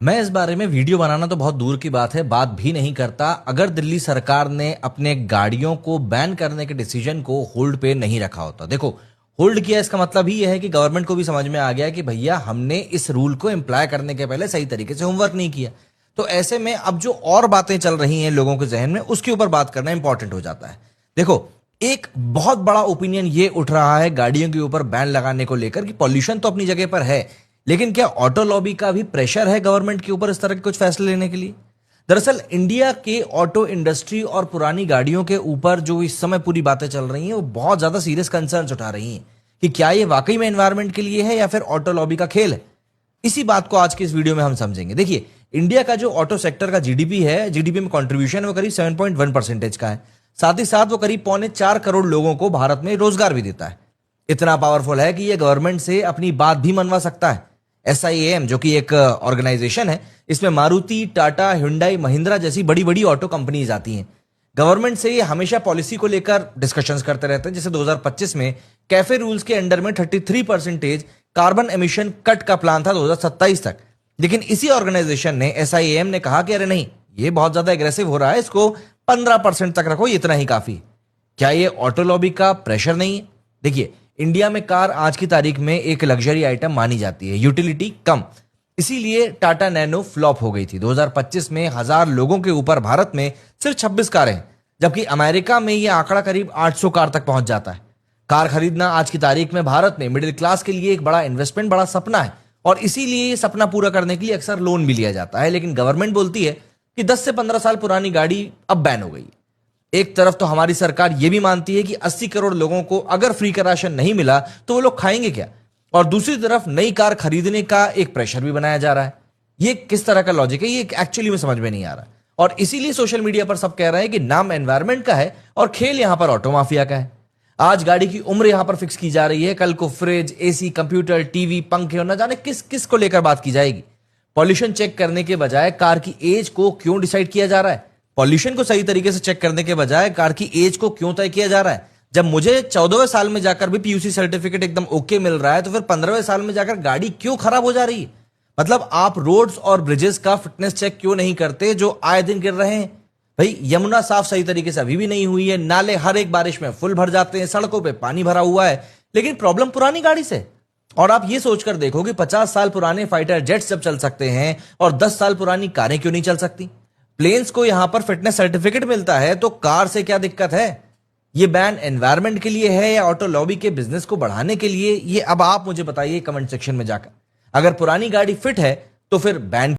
मैं इस बारे में वीडियो बनाना तो बहुत दूर की बात है, बात भी नहीं करता अगर दिल्ली सरकार ने अपने गाड़ियों को बैन करने के डिसीजन को होल्ड पे नहीं रखा होता। देखो, होल्ड किया इसका मतलब ही यह है कि गवर्नमेंट को भी समझ में आ गया कि भैया हमने इस रूल को इम्प्लाई करने के पहले सही तरीके से होमवर्क नहीं किया। तो ऐसे में अब जो और बातें चल रही हैं लोगों के जहन में, उसके ऊपर बात करना इंपॉर्टेंट हो जाता है। देखो, एक बहुत बड़ा ओपिनियन ये उठ रहा है गाड़ियों के ऊपर बैन लगाने को लेकर कि पॉल्यूशन तो अपनी जगह पर है, लेकिन क्या ऑटो लॉबी का भी प्रेशर है गवर्नमेंट के ऊपर इस तरह के कुछ फैसले लेने के लिए? दरअसल इंडिया के ऑटो इंडस्ट्री और पुरानी गाड़ियों के ऊपर जो इस समय पूरी बातें चल रही हैं वो बहुत ज्यादा सीरियस कंसर्न्स उठा रही हैं कि क्या ये वाकई में एनवायरनमेंट के लिए है या फिर ऑटो लॉबी का खेल है। इसी बात को आज के इस वीडियो में हम समझेंगे। देखिए, इंडिया का जो ऑटो सेक्टर का जीडीपी है, जीडीपी में कंट्रीब्यूशन वो करीब 7.1% का है। साथ ही साथ वो करीब 3.25 करोड़ लोगों को भारत में रोजगार भी देता है। इतना पावरफुल है कि ये गवर्नमेंट से अपनी बात भी मनवा सकता है। SIAM जो कि एक ऑर्गेनाइजेशन है, इसमें मारुति, टाटा, हुंडई, महिंद्रा जैसी बड़ी बड़ी ऑटो कंपनीज आती हैं। गवर्नमेंट से ये हमेशा पॉलिसी को लेकर डिस्कशंस करते रहते हैं। जैसे 2025 में कैफे रूल्स के अंडर में 33% कार्बन एमिशन कट का प्लान था 2027 तक। लेकिन इसी ऑर्गेनाइजेशन ने, SIAM ने कहा कि अरे नहीं, ये बहुत ज्यादा एग्रेसिव हो रहा है, इसको 15% तक रखो, इतना ही काफी। क्या ये ऑटो लॉबी का प्रेशर नहीं है? देखिए, इंडिया में कार आज की तारीख में एक लग्जरी आइटम मानी जाती है, यूटिलिटी कम। इसीलिए टाटा नैनो फ्लॉप हो गई थी। 2025 में 1000 लोगों के ऊपर भारत में सिर्फ 26 कारें हैं, जबकि अमेरिका में यह आंकड़ा करीब 800 कार तक पहुंच जाता है। कार खरीदना आज की तारीख में भारत में मिडिल क्लास के लिए एक बड़ा इन्वेस्टमेंट, बड़ा सपना है, और इसीलिए ये सपना पूरा करने के लिए अक्सर लोन भी लिया जाता है। लेकिन गवर्नमेंट बोलती है कि 10 से 15 साल पुरानी गाड़ी अब बैन हो गई है। एक तरफ तो हमारी सरकार यह भी मानती है कि 80 करोड़ लोगों को अगर फ्री का राशन नहीं मिला तो वो लोग खाएंगे क्या, और दूसरी तरफ नई कार खरीदने का एक प्रेशर भी बनाया जा रहा है। ये किस तरह का लॉजिक है, ये एक्चुअली में समझ में नहीं आ रहा। और इसीलिए सोशल मीडिया पर सब कह रहे हैं कि नाम एनवायरनमेंट का है और खेल यहां पर ऑटो माफिया का है। आज गाड़ी की उम्र यहां पर फिक्स की जा रही है, कल को फ्रिज, एसी, कंप्यूटर, टीवी, पंखे और न जाने किस किस को लेकर बात की जाएगी। पॉल्यूशन चेक करने के बजाय कार की एज को क्यों डिसाइड किया जा रहा है? पॉल्यूशन को सही तरीके से चेक करने के बजाय कार की एज को क्यों तय किया जा रहा है? जब मुझे 14वें साल में जाकर भी PUC सर्टिफिकेट एकदम ओके मिल रहा है, तो फिर 15वें साल में जाकर गाड़ी क्यों खराब हो जा रही है? मतलब आप रोड्स और ब्रिजेस का फिटनेस चेक क्यों नहीं करते जो आए दिन गिर रहे हैं? भाई, यमुना साफ सही तरीके से अभी भी नहीं हुई है, नाले हर एक बारिश में फुल भर जाते हैं, सड़कों पे पानी भरा हुआ है, लेकिन प्रॉब्लम पुरानी गाड़ी से। और आप ये सोचकर देखो कि 50 साल पुराने फाइटर जेट्स जब चल सकते हैं और 10 साल पुरानी कारें क्यों नहीं चल सकती? प्लेन्स को यहां पर फिटनेस सर्टिफिकेट मिलता है, तो कार से क्या दिक्कत है? ये बैन एनवायरनमेंट के लिए है या ऑटो लॉबी के बिजनेस को बढ़ाने के लिए? ये अब आप मुझे बताइए कमेंट सेक्शन में जाकर। अगर पुरानी गाड़ी फिट है तो फिर बैन